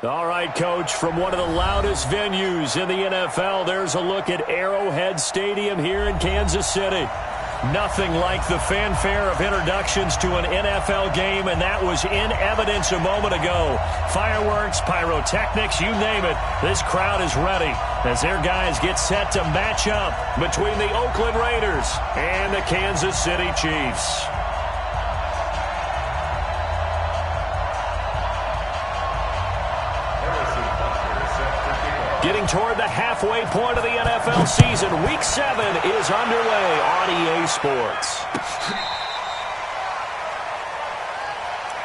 All right, Coach, from one of the loudest venues in the NFL, there's a look at Arrowhead Stadium here in Kansas City. Nothing like the fanfare of introductions to an NFL game, and that was in evidence a moment ago. Fireworks, pyrotechnics, you name it. This crowd is ready as their guys get set to match up between the Oakland Raiders and the Kansas City Chiefs. Getting toward the halfway point of the NFL season, Week 7 is underway on EA Sports.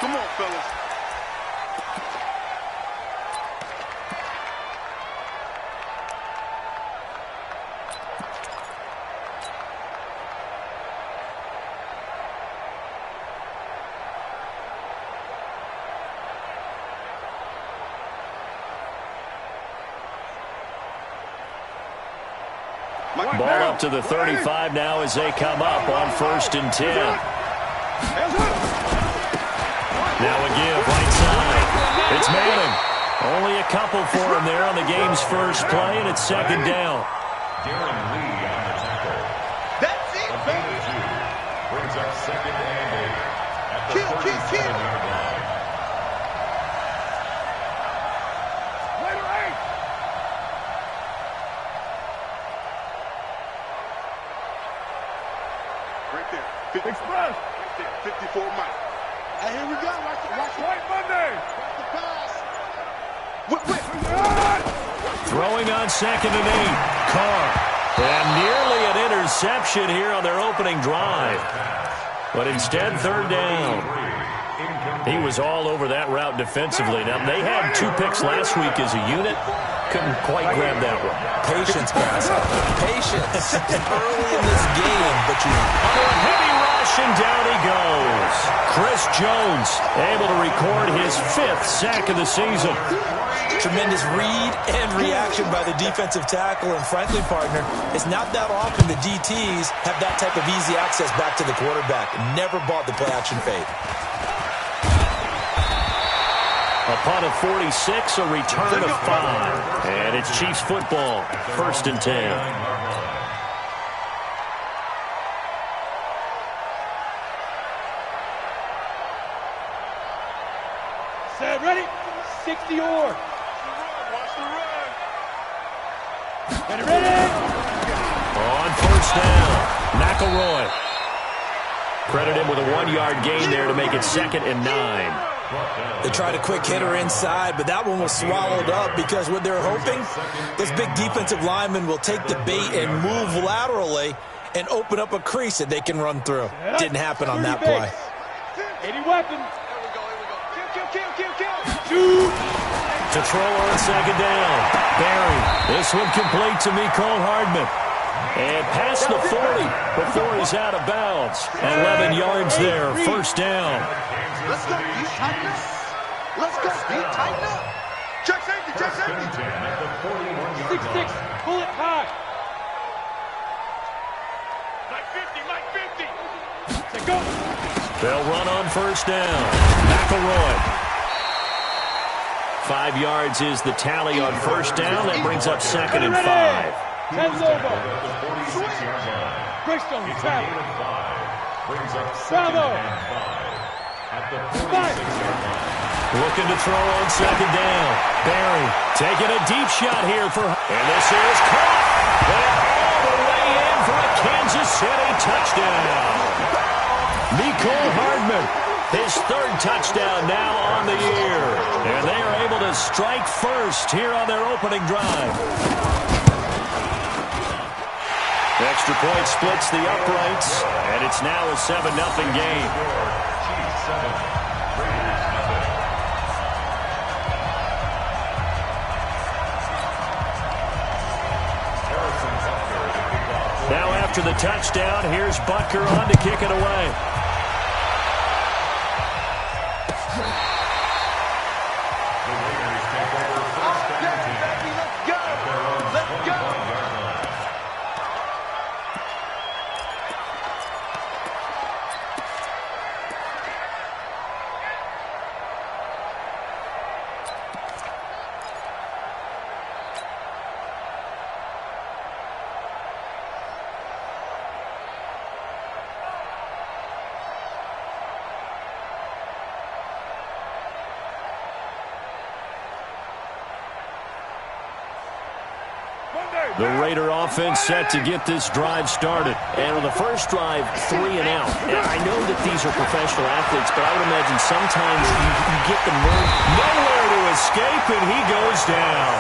Come on, fellas. Ball up to the 35 now as they come up on 1st and 10. Now a give right side. It's Manning. Only a couple for him there on the game's first play, and it's 2nd down. That's it, baby. Brings up 2nd and 8 at the 37-yard line. Express. 54 miles. And here we go. Watch White Monday. Watch the pass. Throwing on 2nd and 8. Carr. And nearly an interception here on their opening drive. But instead, 3rd down. He was all over that route defensively. Now, they had 2 picks last week as a unit. Couldn't quite grab that one. Patience, guys. Patience. Early in this game, but you... Heavy rush, and down he goes. Chris Jones able to record his 5th sack of the season. Tremendous read and reaction by the defensive tackle and friendly partner. It's not that often the DTs have that type of easy access back to the quarterback. Never bought the play-action fade. A punt of 46, a return of 5. And it's Chiefs football, 1st and 10. Set, ready? 60 or. Watch the run. Ready, ready? On 1st down, McElroy. Credit him with a 1-yard gain there to make it 2nd and 9. They tried a quick hitter inside, but that one was swallowed up because what they're hoping, this big defensive lineman will take the bait and move laterally and open up a crease that they can run through. Didn't happen on that play. 80 weapons. Kill. To throw on 2nd down. Barry. This one complete to Mecole Hardman. And past the 40 before he's out of bounds. 11 yards there, 1st down. Let's go. You tighten up. Let's go. You tighten up. Check safety. 6-6. Pull it high. Mike 50. Let's go. They'll run on 1st down. McElroy. 5 yards is the tally on 1st down. That brings up 2nd and 5. Lobo. Greystone, travel. Brings up 2nd Bravo. and 5 at the 46-yard line. Looking to throw on 2nd down. Barry taking a deep shot here for... And this is caught. And all the way in for a Kansas City touchdown. Mecole Hardman, his 3rd touchdown now on the year. And they are able to strike first here on their opening drive. Extra point splits the uprights, and it's now a 7-0 game. Chiefs 7, Raiders 0. Now after the touchdown, here's Butker on to kick it away. The Raiders take over 1st and 10. Let's go. The Raider offense set to get this drive started. And on the first drive, 3 and out. And I know that these are professional athletes, but I would imagine sometimes you get the nerve. Nowhere to escape, and he goes down.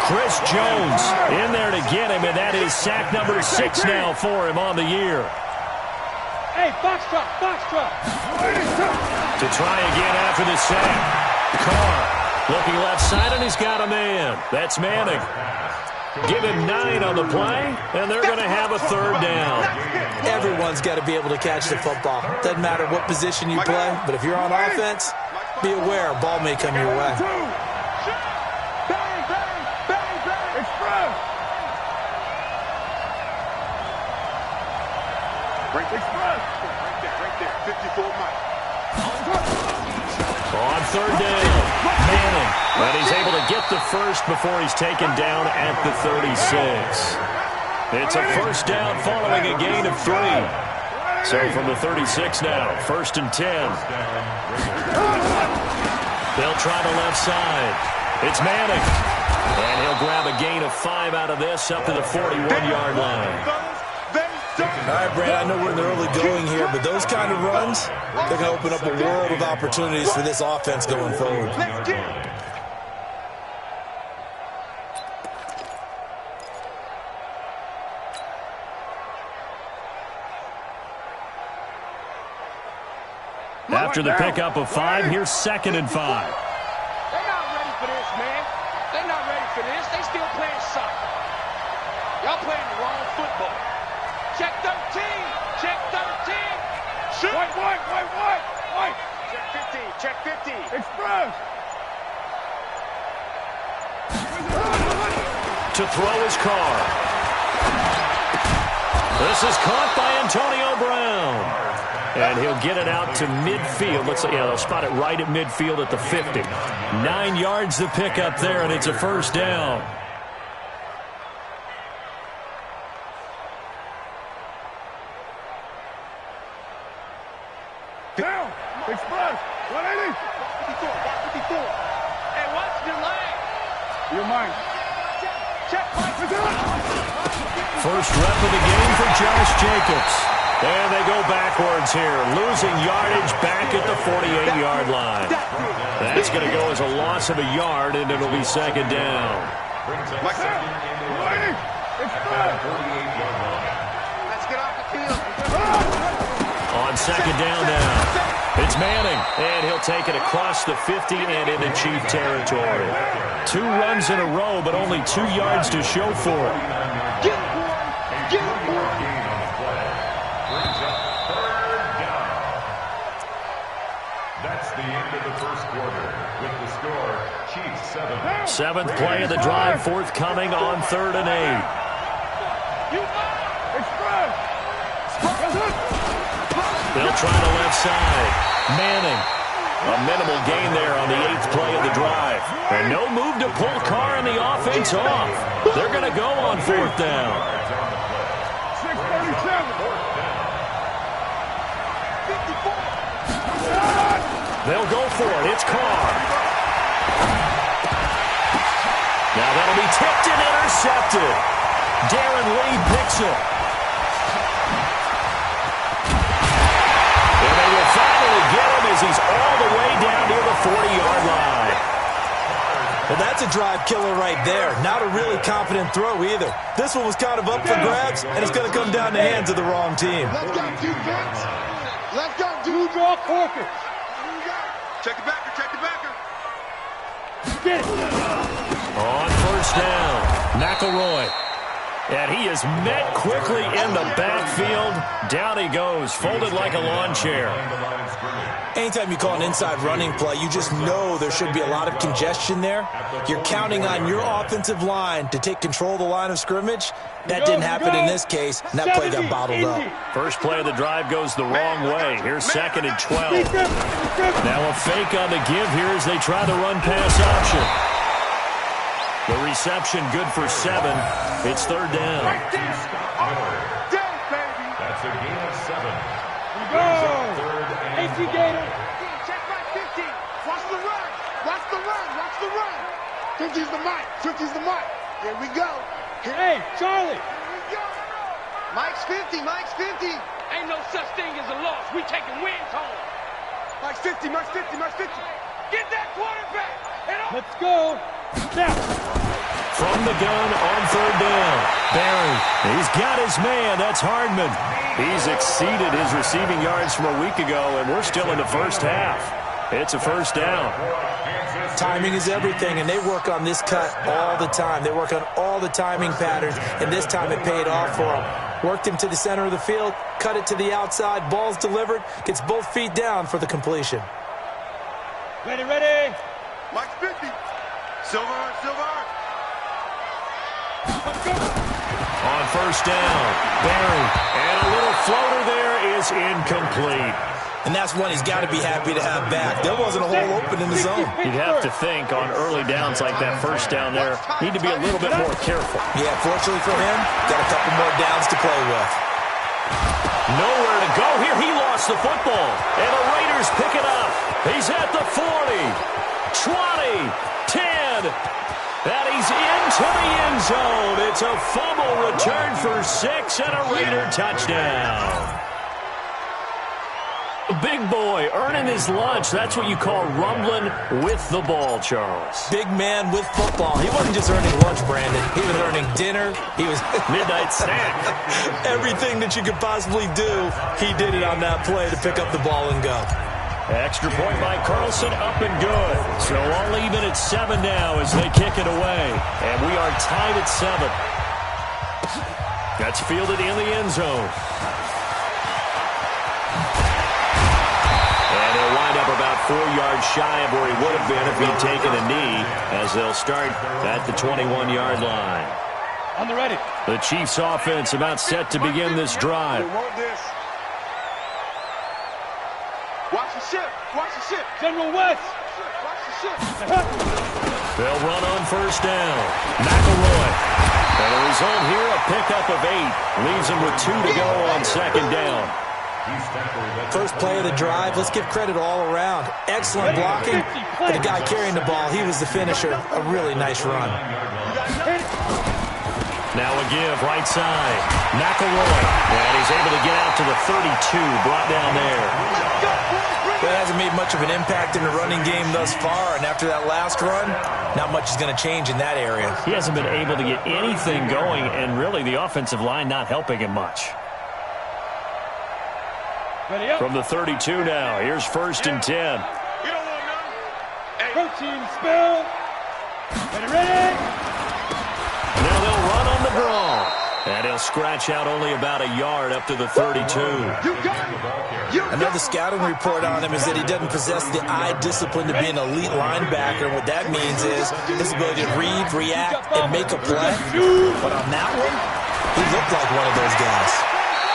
Chris Jones in there to get him, and that is sack number 6 now for him on the year. Hey, box truck, box truck. To try again after the sack. Carr looking left side, and he's got a man. That's Manning. Give him 9 on the play, and they're going to have a 3rd down. Everyone's got to be able to catch the football. Doesn't matter what position you play, but if you're on offense, be aware a ball may come your way. Bang, bang, bang, bang. Express. Express. Right there. 54 miles. On 3rd down, Manning. And he's able to get the first before he's taken down at the 36. It's a 1st down following a gain of 3. So from the 36 now, 1st and 10. They'll try the left side. It's Manning. And he'll grab a gain of 5 out of this up to the 41-yard line. All right, Brad, I know we're in the early going here, but those kind of runs, they're going to open up a world of opportunities for this offense going forward. Let's get it. After the pickup of 5, here's 2nd and 5. They're not ready for this, man. They're not ready for this. They still playing soccer. Y'all playing the wrong football. Check 13. Check 13. Shoot. White. Check 15. Express. To throw his car. This is caught by Antonio Brown. And he'll get it out to midfield. Looks like, they'll spot it right at midfield at the 50. 9 yards to pick up there, and it's a 1st down. Down. Express. 180. 54. Hey, what's the delay? Your mind. Check. First rep of the game for Josh Jacobs. And they go backwards here, losing yardage back at the 48-yard line. That's going to go as a loss of a yard, and it'll be 2nd down. Let's get off the field. On 2nd down now, it's Manning, and he'll take it across the 50 and into Chief territory. 2 runs in a row, but only 2 yards to show for it. Get That's the end of the first quarter. With the score, Chiefs 7. 7th play of the drive, forthcoming on 3rd and 8. They'll try the left side. Manning. A minimal gain there on the 8th play of the drive. And no move to pull Carr and the offense off. They're going to go on 4th down. 637. They'll go for it. It's Carr. Now that'll be tipped and intercepted. Darren Lee picks it. And they will finally get him as he's all the way down near the 40-yard line. Well, that's a drive killer right there. Not a really confident throw either. This one was kind of up for grabs, and it's going to come down the hands of the wrong team. Let's go, defense. Let's go, Two draw corker. Check the backer. Get it. On 1st down, McElroy. And he is met quickly in the backfield. Down he goes, folded like a lawn chair. Anytime you call an inside running play, you just know there should be a lot of congestion there. You're counting on your offensive line to take control of the line of scrimmage. That didn't happen in this case, and that play got bottled up. First play of the drive goes the wrong way. Here's 2nd and 12. Now a fake on the give here as they try the run-pass option. The reception good for 7. It's 3rd down. That's a gain of 7. Go. AC Gator. Check back 15. Watch the run. 50's the mic. Here we go. Hey, Charlie. Mike's 50, Mike's 50. Ain't no such thing as a loss. We taking wins home. Mike's 50, Mike's 50, Mike's 50. Get that quarterback. Let's go. Now. From the gun on third down. Barry, he's got his man. That's Hardman. He's exceeded his receiving yards from a week ago, and we're still in the first half. It's a first down. Timing is everything, and they work on this cut all the time. They work on all the timing patterns, and this time it paid off for them. Worked him to the center of the field, cut it to the outside, ball's delivered, gets both feet down for the completion. Ready, ready. Mike's 50. Silver, silver. Let's go. On first down, Barry, and a little floater there is incomplete. And that's one he's got to be happy to have back. There wasn't a hole open in the zone. You'd have to think on early downs like that first down there, need to be a little bit more careful. Yeah, fortunately for him, got a couple more downs to play with. Nowhere to go here. He lost the football. And the Raiders pick it up. He's at the 40, 20, 10. And he's into the end zone. It's a fumble return for 6 and a Raider touchdown. Big boy earning his lunch. That's what you call rumbling with the ball, Charles. Big man with football. He wasn't just earning lunch, Brandon. He was earning dinner. He was midnight snack. Everything that you could possibly do, he did it on that play to pick up the ball and go. Extra point by Carlson, up and good. So all even at 7 now as they kick it away. And we are tied at 7. That's fielded in the end zone. And he'll wind up about 4 yards shy of where he would have been if he'd taken a knee, as they'll start at the 21-yard line. On the ready. The Chiefs offense about set to begin this drive. Watch the ship. Watch the ship. General West. Watch the ship. They'll run on first down. McElroy. And the result here, a pickup of 8. Leaves him with 2 to go on second down. First play of the drive, let's give credit all around. Excellent blocking. For the guy carrying the ball, he was the finisher. A really nice run. Now a give, right side. McElroy. And he's able to get out to the 32, brought down there. But it hasn't made much of an impact in the running game thus far, and after that last run, not much is going to change in that area. He hasn't been able to get anything going, and really the offensive line not helping him much. From the 32 now, here's first and 10. We don't want none. Protein spill. Ready, ready. Now they'll run on the draw. And he'll scratch out only about a yard up to the 32. Another scouting report on him is that he doesn't possess the eye discipline to be an elite linebacker. And what that means is his ability to read, react, and make a play. But on that one, he looked like one of those guys.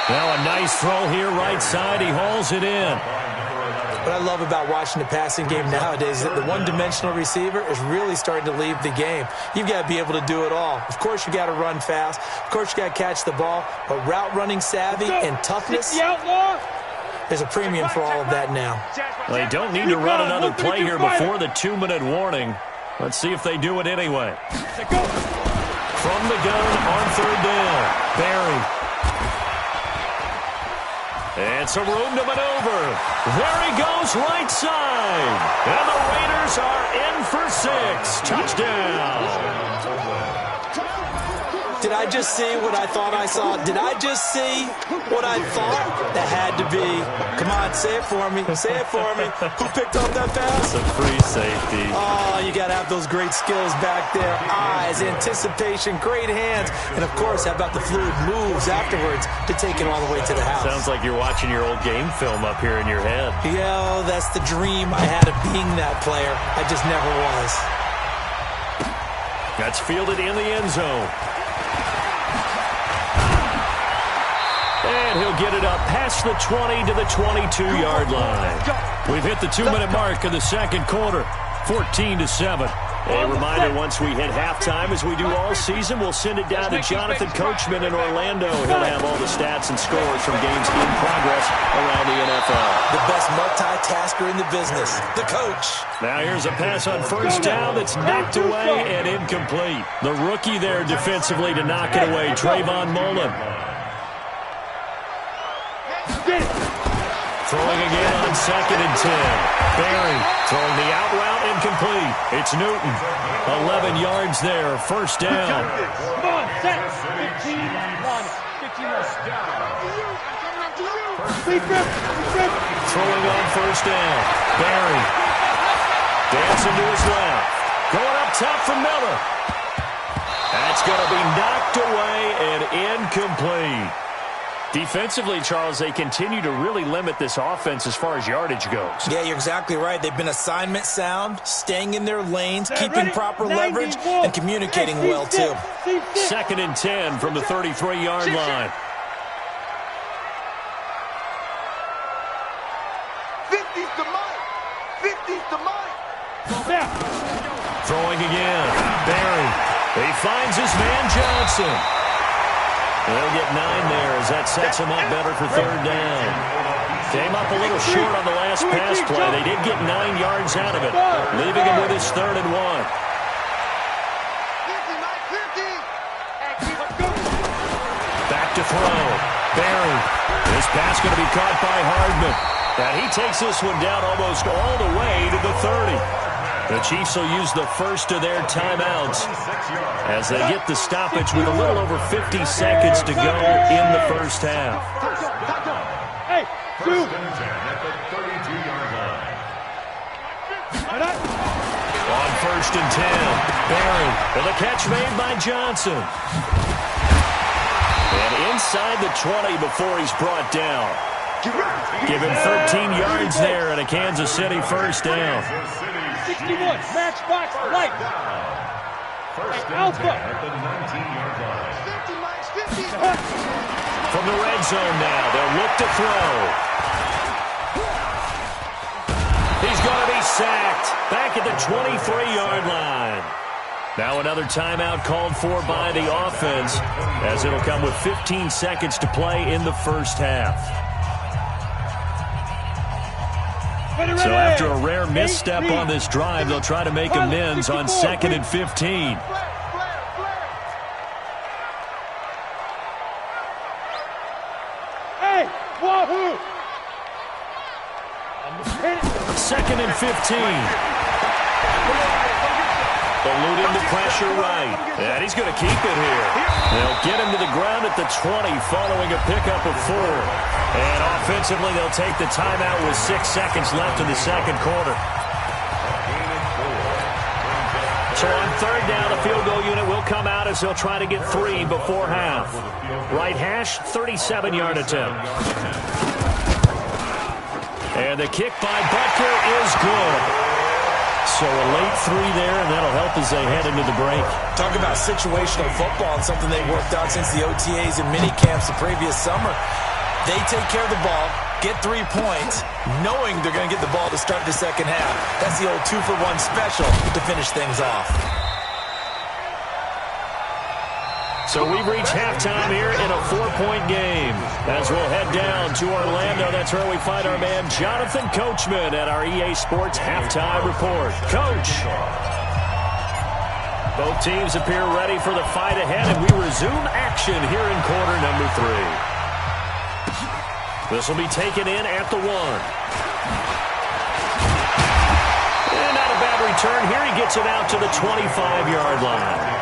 Now a nice throw here right side. He hauls it in. What I love about watching the passing game nowadays is that the one-dimensional receiver is really starting to leave the game. You've got to be able to do it all. Of course, you got to run fast. Of course, you got to catch the ball. But route running savvy and toughness, there's a premium for all of that now. Well, they don't need to run another play here before the 2-minute warning. Let's see if they do it anyway. From the gun on third down, Barry. And some room to maneuver. There he goes, right side. And the Raiders are in for 6. Touchdown. Did I just see what I thought I saw? Did I just see what I thought? That had to be. Come on, say it for me. Say it for me. Who picked up that pass? It's a free safety. Oh, you got to have those great skills back there. Eyes, anticipation, great hands. And, of course, how about the fluid moves afterwards to take it all the way to the house? Sounds like you're watching your old game film up here in your head. Yeah, that's the dream I had of being that player. I just never was. That's fielded in the end zone. And he'll get it up past the 20 to the 22-yard line. We've hit the 2-minute mark in the second quarter, 14-7. A reminder, once we hit halftime, as we do all season, we'll send it down to Jonathan Coachman in Orlando. He'll have all the stats and scores from games in progress around the NFL. The best multitasker in the business, the coach. Now here's a pass on first down that's knocked away and incomplete. The rookie there defensively to knock it away, Trayvon Mullen. Throwing again on 2nd and 10. Barry throwing the out route incomplete. It's Newton. 11 yards there, first down. Come on, set. 15. Come on, 15 more. Throwing on first down. Barry dancing to his left. Going up top for Miller. That's going to be knocked away and incomplete. Defensively, Charles, they continue to really limit this offense as far as yardage goes. Yeah, you're exactly right. They've been assignment sound, staying in their lanes, keeping proper leverage, and communicating well, too. 2nd and 10 from the 33-yard line. 50's to Mike. 50's to Mike. Throwing again. Barry. He finds his man Johnson. They'll get 9 there as that sets him up better for 3rd down. Came up a little short on the last pass play. They did get 9 yards out of it, leaving him with his 3rd and 1. Back to throw. Barry. This pass going to be caught by Hardman. And he takes this one down almost all the way to the 30. The Chiefs will use the first of their timeouts as they get the stoppage with a little over 50 seconds to go in the first half. Hey, First and 10 at the 32-yard line. On 1st and 10, Barry with a catch made by Johnson. And inside the 20 before he's brought down. Give him 13 yards there and a Kansas City first down. 61, matchbox light. First and 10 at the 19-yard line. 50, Mike, 50. From the red zone now, they'll look to throw. He's going to be sacked back at the 23-yard line. Now another timeout called for by the offense as it'll come with 15 seconds to play in the first half. So after a rare misstep on this drive, they'll try to make amends on 2nd and 15. Hey, wahoo! 2nd and 15. Eluding the pressure right. And he's going to keep it here. They'll get him to the ground at the 20 following a pickup of 4. And offensively, they'll take the timeout with 6 seconds left in the second quarter. So on 3rd down, the field goal unit will come out as they'll try to get 3 before half. Right hash, 37-yard attempt. And the kick by Butker is good. So a late 3 there, and that'll help as they head into the break. Talk about situational football and something they worked on since the OTAs and mini camps the previous summer. They take care of the ball, get 3 points, knowing they're going to get the ball to start the second half. That's the old 2-for-1 special to finish things off. So we've reached halftime here in a 4-point game. As we'll head down to Orlando, that's where we find our man Jonathan Coachman at our EA Sports Halftime Report. Coach. Both teams appear ready for the fight ahead, and we resume action here in quarter number 3. This will be taken in at the 1. And not a bad return here. He gets it out to the 25-yard line.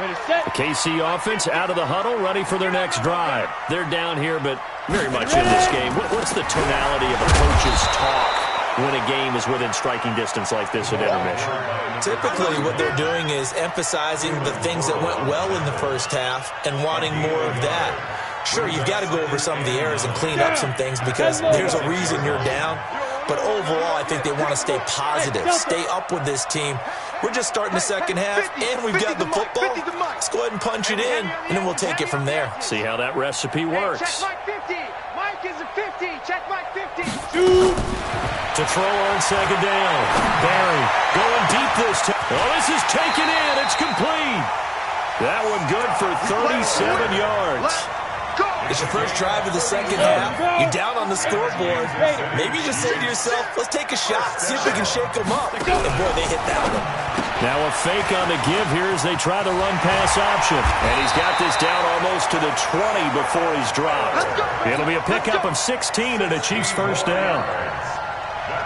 The KC offense out of the huddle, ready for their next drive. They're down here, but very much in this game. What's the tonality of a coach's talk when a game is within striking distance like this at intermission? Typically, what they're doing is emphasizing the things that went well in the first half and wanting more of that. Sure, you've got to go over some of the errors and clean up some things because there's a reason you're down. But overall, I think they want to stay positive, stay up with this team. We're just starting the second half, and we've got the football. Let's go ahead and punch it in, and then we'll take it from there. See how that recipe works. Check Mike 50. Mike is a 50. Check Mike 50. To throw on 2nd down. Barry going deep this time. Oh, this is taken in. It's complete. That one good for 37 yards. It's your first drive of the second half. You're down on the scoreboard. Maybe you just say to yourself, let's take a shot, see if we can shake them up. And boy, they hit that one. Now a fake on the give here as they try the run-pass option. And he's got this down almost to the 20 before he's dropped. It'll be a pickup of 16 and a Chiefs first down.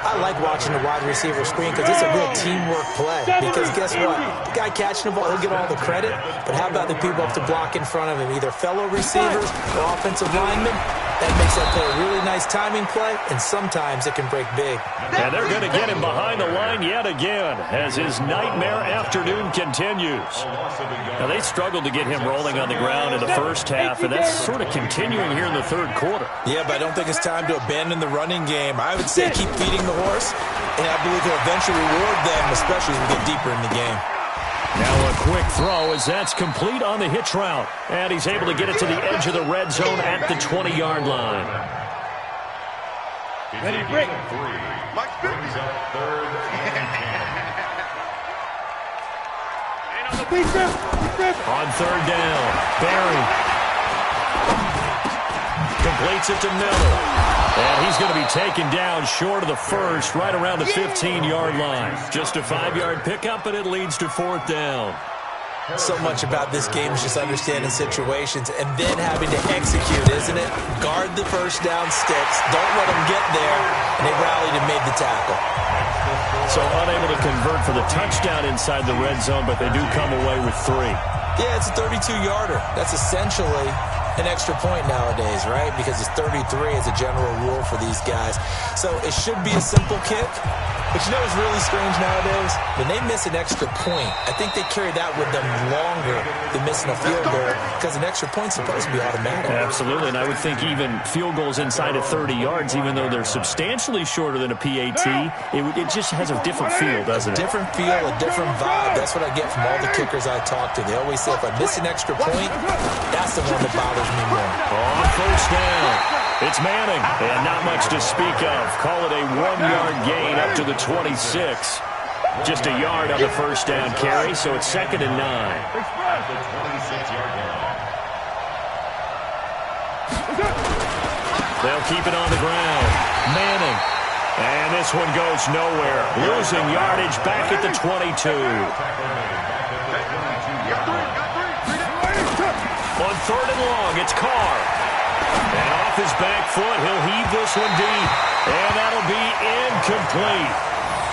I like watching the wide receiver screen because it's a real teamwork play. Because guess what? The guy catching the ball, he'll get all the credit. But how about the people up to block in front of him? Either fellow receivers or offensive linemen. That makes that play a really nice timing play, and sometimes it can break big. And they're going to get him behind the line yet again as his nightmare afternoon continues. Now, they struggled to get him rolling on the ground in the first half, and that's sort of continuing here in the third quarter. Yeah, but I don't think it's time to abandon the running game. I would say keep feeding the horse, and I believe he'll eventually reward them, especially as we get deeper in the game. Now a quick throw as that's complete on the hitch route. And he's able to get it to the edge of the red zone at the 20-yard line. Ready, break. Brings up third and 10. On third down, Barry completes it to Miller. And he's going to be taken down short of the first, right around the 15-yard line. Just a 5-yard pickup, and it leads to fourth down. So much about this game is just understanding situations and then having to execute, isn't it? Guard the first down sticks. Don't let them get there. And they rallied and made the tackle. So unable to convert for the touchdown inside the red zone, but they do come away with 3. Yeah, it's a 32-yarder. That's essentially an extra point nowadays, right? Because it's 33 as a general rule for these guys. So it should be a simple kick. But you know what's really strange nowadays? When they miss an extra point, I think they carry that with them longer than missing a field goal because an extra point's supposed to be automatic. Absolutely, and I would think even field goals inside of 30 yards, even though they're substantially shorter than a PAT, it just has a different feel, doesn't it? A different feel, a different vibe. That's what I get from all the kickers I talk to. They always say if I miss an extra point, that's the one that bothers me more. On first down. It's Manning, and not much to speak of. Call it a 1-yard gain up to the 26. Just a yard on the first down carry, so it's 2nd and 9. The 26-yard line. They'll keep it on the ground. Manning. And this one goes nowhere. Losing yardage back at the 22. On 3rd and long, it's Carr. And off his back foot, he'll heave this one deep. And that'll be incomplete.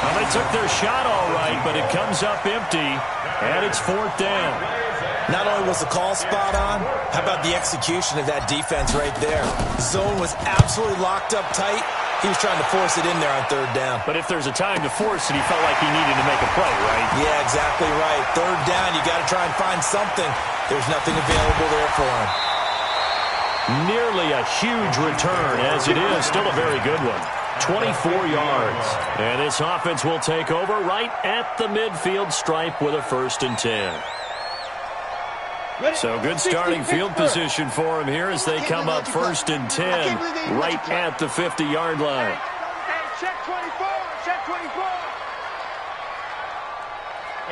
Well, they took their shot all right, but it comes up empty. And it's 4th down. Not only was the call spot on, how about the execution of that defense right there? Zone was absolutely locked up tight. He was trying to force it in there on 3rd down. But if there's a time to force it, he felt like he needed to make a play, right? Yeah, exactly right. 3rd down, you got to try and find something. There's nothing available there for him. Nearly a huge return, as it is. Still a very good one. 24 yards. And this offense will take over right at the midfield stripe with a 1st and 10. So good starting field position for him here as they come up 1st and 10 right at the 50-yard line. Hey, check 24, check 24.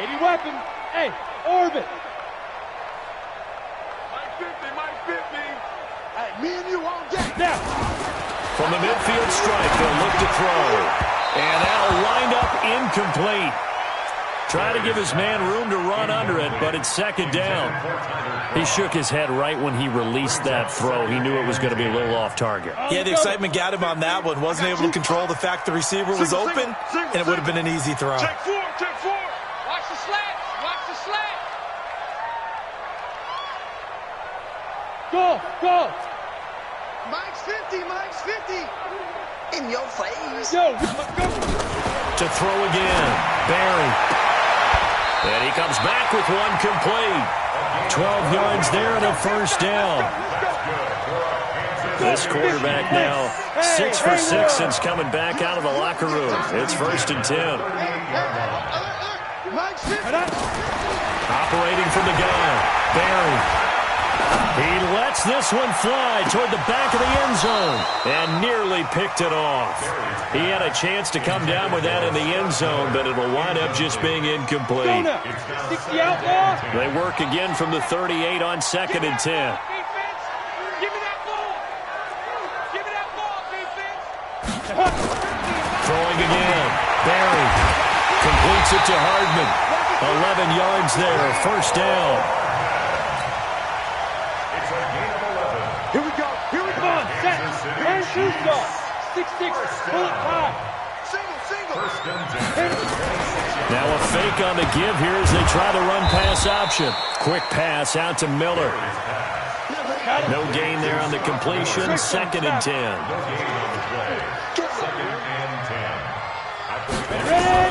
80 weapon. Hey, orbit. Mike 50. Hey, me and you on deck. Now. From the midfield stripe, they'll look to throw. And that'll wind up incomplete. Try to give his man room to run under it, but it's 2nd down. He shook his head right when he released that throw. He knew it was going to be a little off target. Yeah, the excitement got him on that one. Wasn't able to control the fact the receiver was open, and it would have been an easy throw. Check 4. Watch the slant. Watch the slant. Go. Mike's 50. In your face. Yo, let's go. To throw again. Barry. And he comes back with one complete. 12 yards there and a 1st down. This quarterback now 6 for 6 since coming back out of the locker room. It's 1st and 10. Mike's 50. Operating from the gun. Barry. He lets this one fly toward the back of the end zone and nearly picked it off. He had a chance to come down with that in the end zone, but it'll wind up just being incomplete. 60 outlaw. They work again from the 38 on 2nd and 10. Defense, give me that ball. Throwing again. Barry completes it to Hardman. 11 yards there. First down. It's a gain of 11. Here we go. Here we go. Come on, set. Run, shoot, start. 6-6, bullet 5. Single. First and 10. Now a fake on the give here as they try the run-pass option. Quick pass out to Miller. No gain there on the completion. Second and 10. No gain on the play. Second and 10. Ready?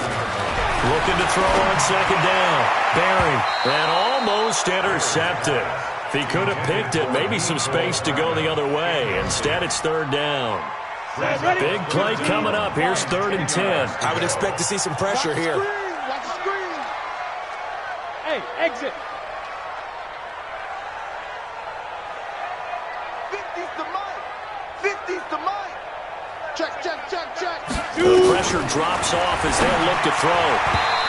Looking to throw on second down. Barry. And almost intercepted. If he could have picked it, maybe some space to go the other way. Instead, it's third down. Big play coming up. Here's third and 10. I would expect to see some pressure here. Watch the screen. Hey, exit. 50's the mic. 50's the mic. Check. The pressure drops off as they look to throw.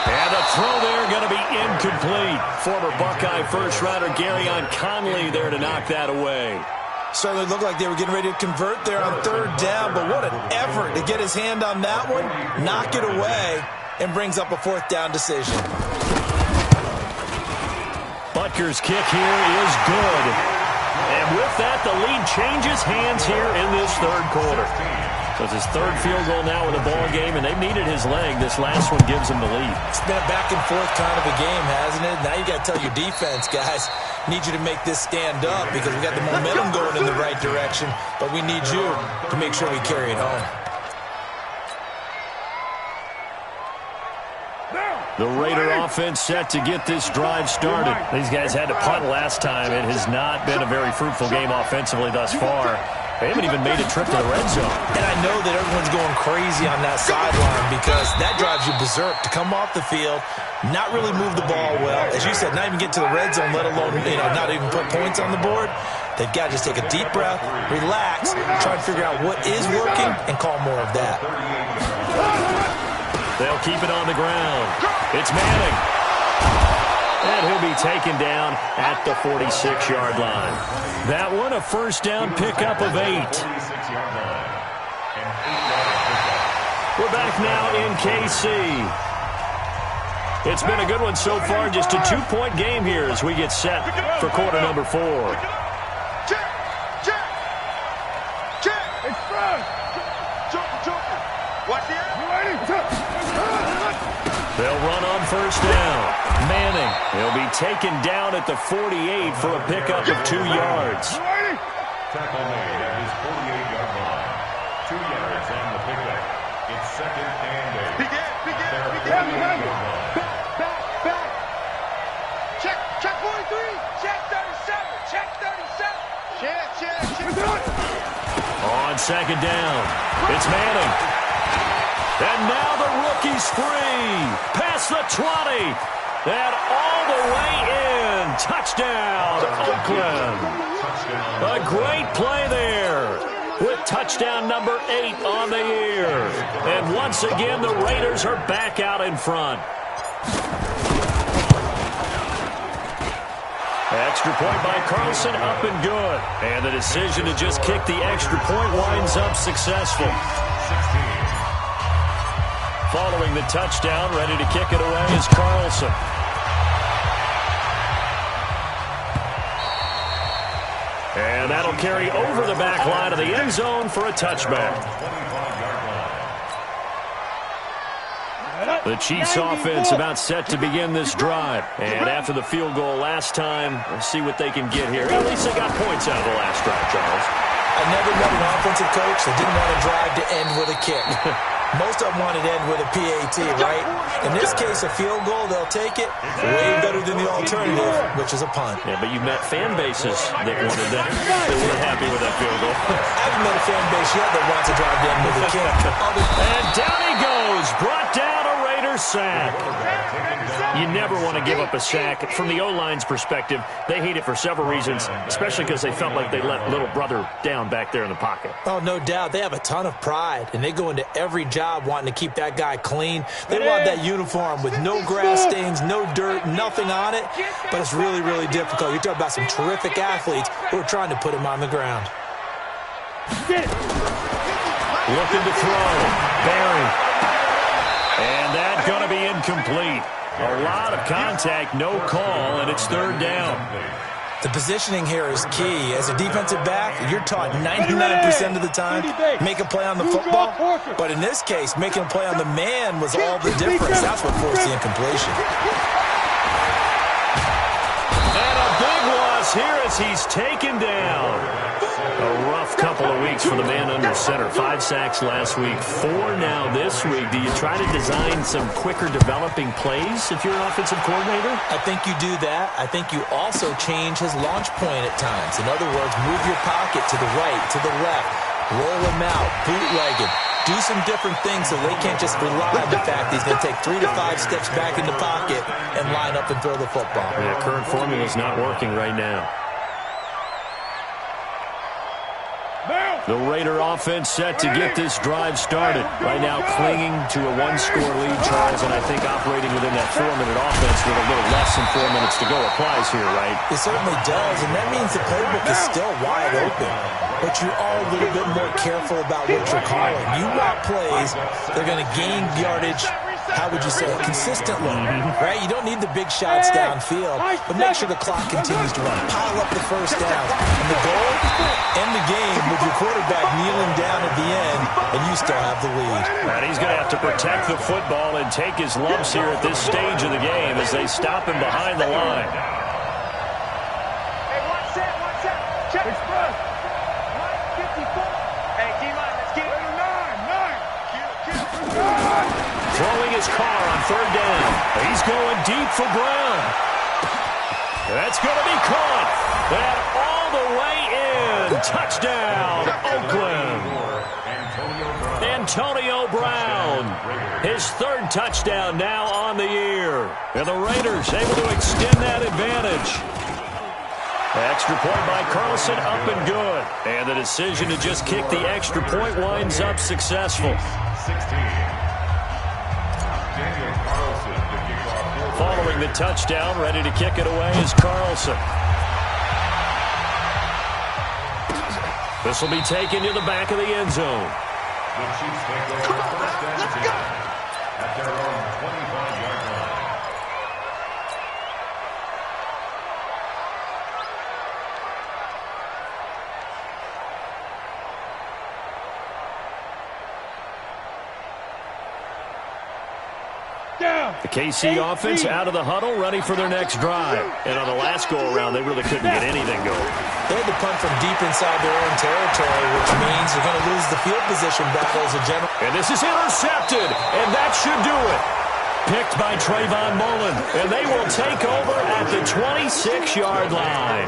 And the throw there going to be incomplete. Former Buckeye first-rounder Garyon Conley there to knock that away. Certainly looked like they were getting ready to convert there on third down, but what an effort to get his hand on that one, knock it away, and brings up a fourth down decision. Butker's kick here is good. And with that, the lead changes hands here in this third quarter. So it's his third field goal now in the ball game, and they've needed his leg. This last one gives him the lead. It's been a back-and-forth kind of a game, hasn't it? Now you got to tell your defense, guys, need you to make this stand up because we got the momentum going in the right direction, but we need you to make sure we carry it home. The Raider offense set to get this drive started. These guys had to punt last time. It has not been a very fruitful game offensively thus far. They haven't even made a trip to the red zone. And I know that everyone's going crazy on that sideline because that drives you berserk to come off the field, not really move the ball well. As you said, not even get to the red zone, let alone, not even put points on the board. They've got to just take a deep breath, relax, try to figure out what is working, and call more of that. They'll keep it on the ground. It's Manning. And he'll be taken down at the 46-yard line. That one, a first down pickup of 8. We're back now in KC. It's been a good one so far. Just a 2-point game here as we get set for quarter number 4. Check. Express. Joker. Watch the They'll run on first down. Manning, he'll be taken down at the 48 for a pickup of 2 yards. Tackle made at his 48-yard line. 2 yards on the pickup. It's second and 8. Begin. Back. Check 43. Check 37. On second down, it's Manning. And now the rookie's free. Past the 20. And all the way in. Touchdown, Oakland. A great play there. With touchdown number 8 on the year. And once again, the Raiders are back out in front. Extra point by Carlson, up and good. And the decision to just kick the extra point winds up successful. Following the touchdown, ready to kick it away is Carlson. And that'll carry over the back line of the end zone for a touchback. The Chiefs offense about set to begin this drive. And after the field goal last time, we'll see what they can get here. At least they got points out of the last drive, Charles. I never met an offensive coach that didn't want to drive to end with a kick. Most of them want it to end with a PAT, right? In this case, a field goal, they'll take it. Way better than the alternative, which is a punt. Yeah, but you've met fan bases that wanted that. They weren't happy with that field goal. I haven't met a fan base yet that wants to drive to end with a kick. And down he goes. Brought down a Raiders sack. You never want to give up a sack. From the O-line's perspective, they hate it for several reasons, especially because they felt like they let little brother down back there in the pocket. Oh, no doubt. They have a ton of pride, and they go into every job wanting to keep that guy clean. They want that uniform with no grass stains, no dirt, nothing on it, but it's really, really difficult. You're talking about some terrific athletes who are trying to put him on the ground. Get it. Looking to throw. Barry. And that's going to be incomplete. A lot of contact, no call, and it's third down. The positioning here is key. As a defensive back, you're taught 99% of the time, make a play on the football. But in this case, making a play on the man was all the difference. That's what forced the incompletion. And a big loss here as he's taken down. A rough couple of weeks for the man under center. 5 sacks last week, 4 now this week. Do you try to design some quicker developing plays if you're an offensive coordinator? I think you do that. I think you also change his launch point at times. In other words, move your pocket to the right, to the left, roll him out, bootlegged. Do some different things so they can't just rely on the fact he's going to take 3 to 5 steps back in the pocket and line up and throw the football. Yeah, current formula is not working right now. The Raider offense set to get this drive started. Right now clinging to a 1-score lead, Charles, and I think operating within that 4-minute offense with a little less than 4 minutes to go applies here, right? It certainly does, and that means the playbook is still wide open. But you are a little bit more careful about what you're calling. You route plays, they're going to gain yardage, how would you say it, consistently, right? You don't need the big shots downfield, but make sure the clock continues to run. Pile up the first down. And the goal, end the game with your quarterback kneeling down at the end, and you still have the lead. And he's going to have to protect the football and take his lumps here at this stage of the game as they stop him behind the line. Hey, one set. Check. Express. 54. Hey, D-line, let's get it. 9. Throwing his car on third down. He's going deep for Brown. That's going to be caught. And all the way in. Touchdown, Oakland. Antonio Brown. His 3rd touchdown now on the year. And the Raiders able to extend that advantage. Extra point by Carlson, up and good. And the decision to just kick the extra point winds up successful. Following the touchdown, ready to kick it away is Carlson. This will be taken to the back of the end zone. The Chiefs take over first and 10 at their own 25-yard line. The KC offense out of the huddle, ready for their next drive. And on the last go-around, they really couldn't get anything going. They had to punt from deep inside their own territory, which means they're going to lose the field position battle as a general. And this is intercepted, and that should do it. Picked by Trayvon Mullen, and they will take over at the 26-yard line.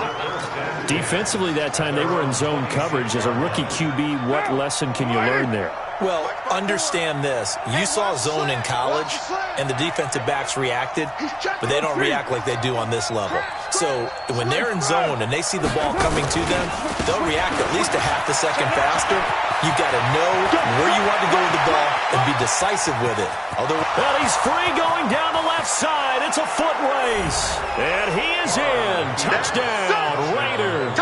Defensively that time, they were in zone coverage. As a rookie QB, what lesson can you learn there? Well, understand this. You saw zone in college, and the defensive backs reacted, but they don't react like they do on this level. So when they're in zone and they see the ball coming to them, they'll react at least a half a second faster. You've got to know where you want to go with the ball and be decisive with it. Well, he's free going down the left side. It's a foot race. And he is in. Touchdown, Raiders.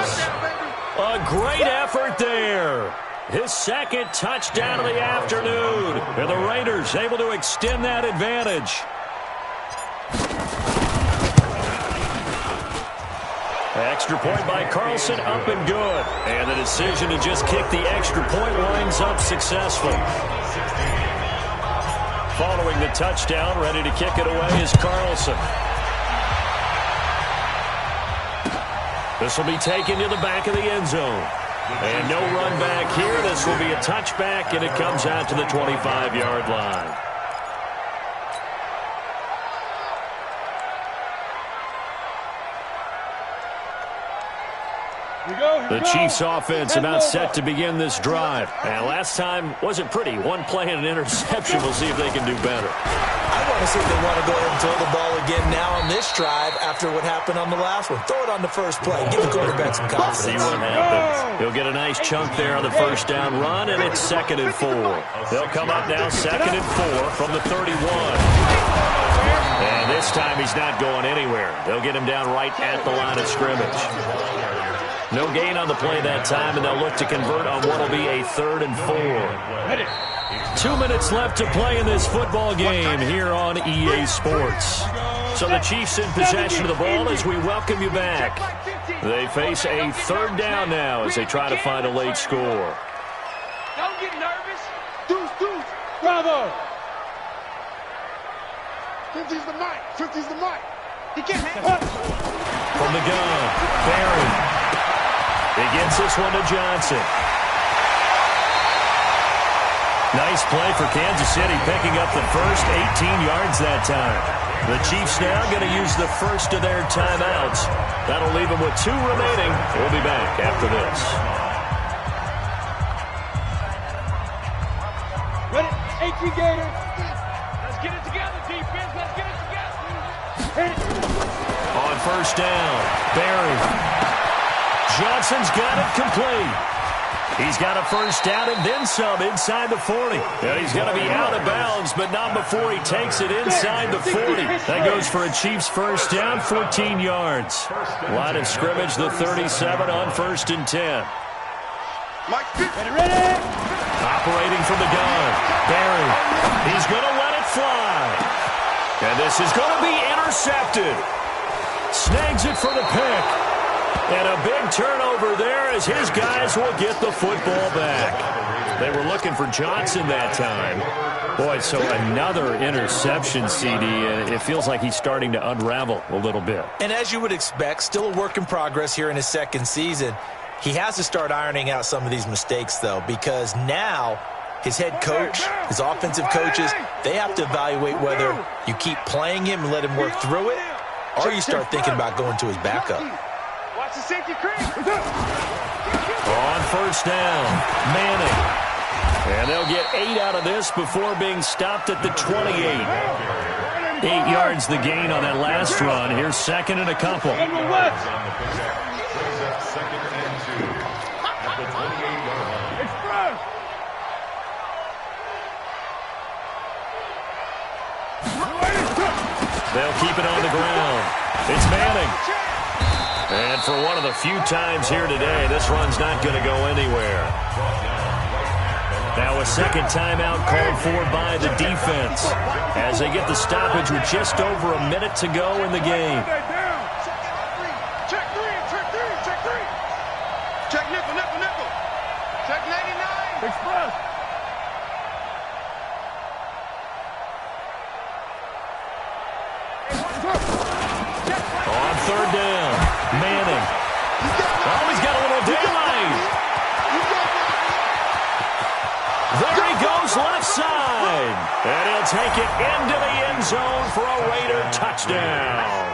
A great effort there. His 2nd touchdown of the afternoon. And the Raiders able to extend that advantage. Extra point by Carlson, up and good. And the decision to just kick the extra point winds up successful. Following the touchdown, ready to kick it away is Carlson. This will be taken to the back of the end zone. And no run back here. This will be a touchback, and it comes out to the 25-yard line. The Chiefs offense about set to begin this drive. And last time wasn't pretty. One play and an interception. We'll see if they can do better. I want to see if they want to go ahead and throw the ball again now on this drive after what happened on the last one. Throw it on the first play. Give the quarterback some confidence. See what happens. He'll get a nice chunk there on the first down run, and it's 2nd and 4. They'll come up now 2nd and 4 from the 31. And this time he's not going anywhere. They'll get him down right at the line of scrimmage. No gain on the play that time, and they'll look to convert on what will be a 3rd and 4. 2 minutes left to play in this football game here on EA Sports. So the Chiefs in possession of the ball as we welcome you back. They face a 3rd down now as they try to find a late score. Don't get nervous. Deuce. Bravo. 50's the mic. 50's the mic. He can't handle it. From the gun, Barry. He gets this one to Johnson. Nice play for Kansas City, picking up the first 18 yards that time. The Chiefs now going to use the first of their timeouts. That'll leave them with 2 remaining. We'll be back after this. Ready? 18 Gator. Let's get it together, defense. Let's get it together. On first down, Barry. Johnson's got it complete. He's got a first down and then some inside the 40. And he's going to be out of bounds, but not before he takes it inside the 40. That goes for a Chiefs first down, 14 yards. Line of scrimmage, the 37 on 1st and 10. Ready. Operating from the gun, Barry. He's going to let it fly. And this is going to be intercepted. Snags it for the pick. And a big turnover there as his guys will get the football back. They were looking for Johnson that time. Boy, so another interception, CD. And it feels like he's starting to unravel a little bit. And as you would expect, still a work in progress here in his 2nd season. He has to start ironing out some of these mistakes, though, because now his head coach, his offensive coaches, they have to evaluate whether you keep playing him and let him work through it, or you start thinking about going to his backup. Watch the safety creep. On first down, Manning. And they'll get 8 out of this before being stopped at the 28. 8 yards the gain on that last run. Here's 2nd and a couple. They'll keep it on the ground. It's Manning. And for one of the few times here today, this run's not going to go anywhere. Now a 2nd timeout called for by the defense as they get the stoppage with just over a minute to go in the game. Check 3. Check nickel. Check 99. Express. On 3rd down, Manning. Oh, he's got a little daylight. There he goes, left side. And he'll take it into the end zone for a Raider touchdown.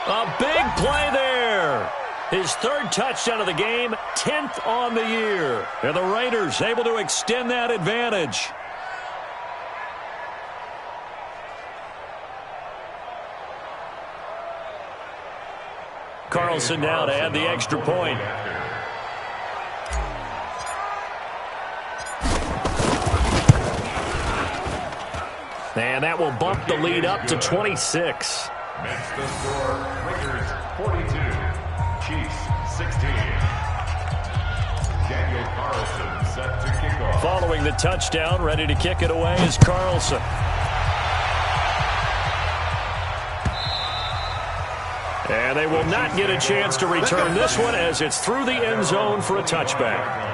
A big play there. His 3rd touchdown of the game, 10th on the year. And the Raiders able to extend that advantage. Carlson now to add the extra point. And that will bump the lead up to 26. Makes the score Raiders 42, Chiefs 16. Daniel Carlson set to kick off. Following the touchdown, ready to kick it away is Carlson. And they will not get a chance to return this one as it's through the end zone for a touchback.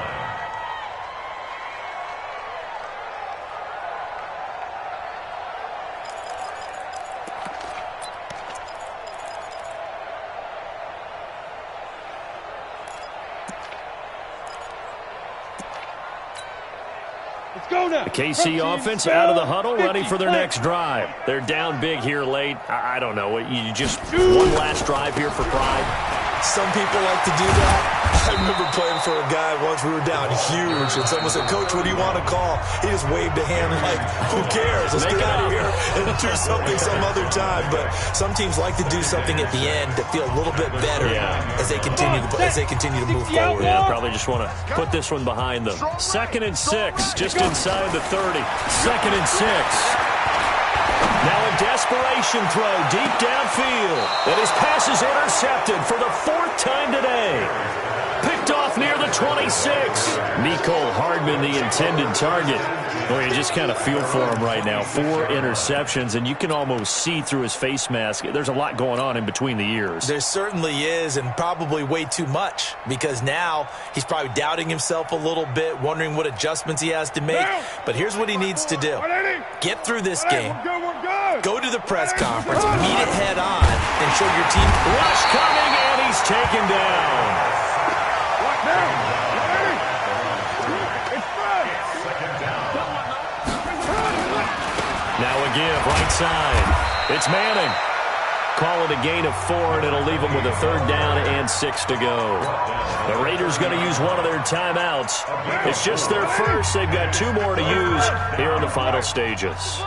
The KC offense out of the huddle, ready for their next drive. They're down big here late. I don't know. You just one last drive here for pride. Some people like to do that. I remember playing for a guy once. We were down huge, and someone said, "Coach, what do you want to call?" He just waved a hand like, "Who cares? Let's get out of here and do something some other time." But some teams like to do something at the end to feel a little bit better as they continue to move forward. Yeah, probably just want to put this one behind them. 2nd and 6, just inside the 30. 2nd and 6. Now a desperation throw deep downfield. And his pass is intercepted for the 4th time today. 26. Mecole Hardman, the intended target. Boy, you just kind of feel for him right now. 4 interceptions, and you can almost see through his face mask. There's a lot going on in between the ears. There certainly is, and probably way too much, because now he's probably doubting himself a little bit, wondering what adjustments he has to make. But here's what he needs to do. Get through this game. Go to the press conference, meet it head on, and show your team. Rush coming, and he's taken down. Now a give, right side. It's Manning. Call it a gain of 4, and it'll leave them with a 3rd down and 6 to go. The Raiders going to use one of their timeouts. It's just their first. They've got 2 more to use here in the final stages.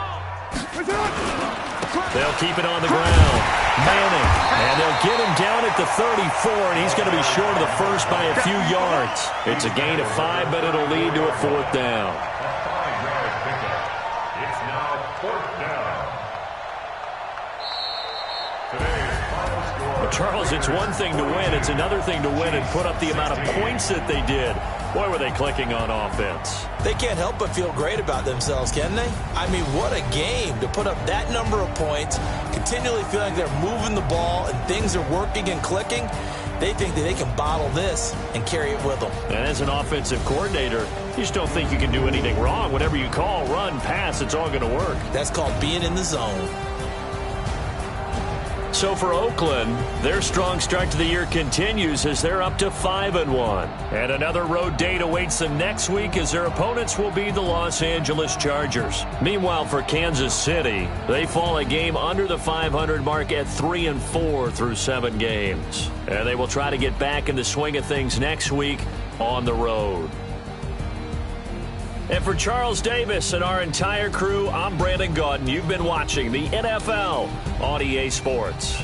They'll keep it on the ground. Manning, and they'll get him down at the 34, and he's going to be short of the first by a few yards. It's a gain of 5, but it'll lead to a 4th down. Charles, it's one thing to win. It's another thing to win and put up the amount of points that they did. Boy, were they clicking on offense. They can't help but feel great about themselves, can they? I mean, what a game to put up that number of points, continually feeling like they're moving the ball and things are working and clicking. They think that they can bottle this and carry it with them. And as an offensive coordinator, you just don't think you can do anything wrong. Whatever you call, run, pass, it's all going to work. That's called being in the zone. So for Oakland, their strong start to the year continues as they're up to 5-1. And another road date awaits them next week as their opponents will be the Los Angeles Chargers. Meanwhile, for Kansas City, they fall a game under the 500 mark at 3-4 through 7 games. And they will try to get back in the swing of things next week on the road. And for Charles Davis and our entire crew, I'm Brandon Gaudin. You've been watching the NFL on EA Sports.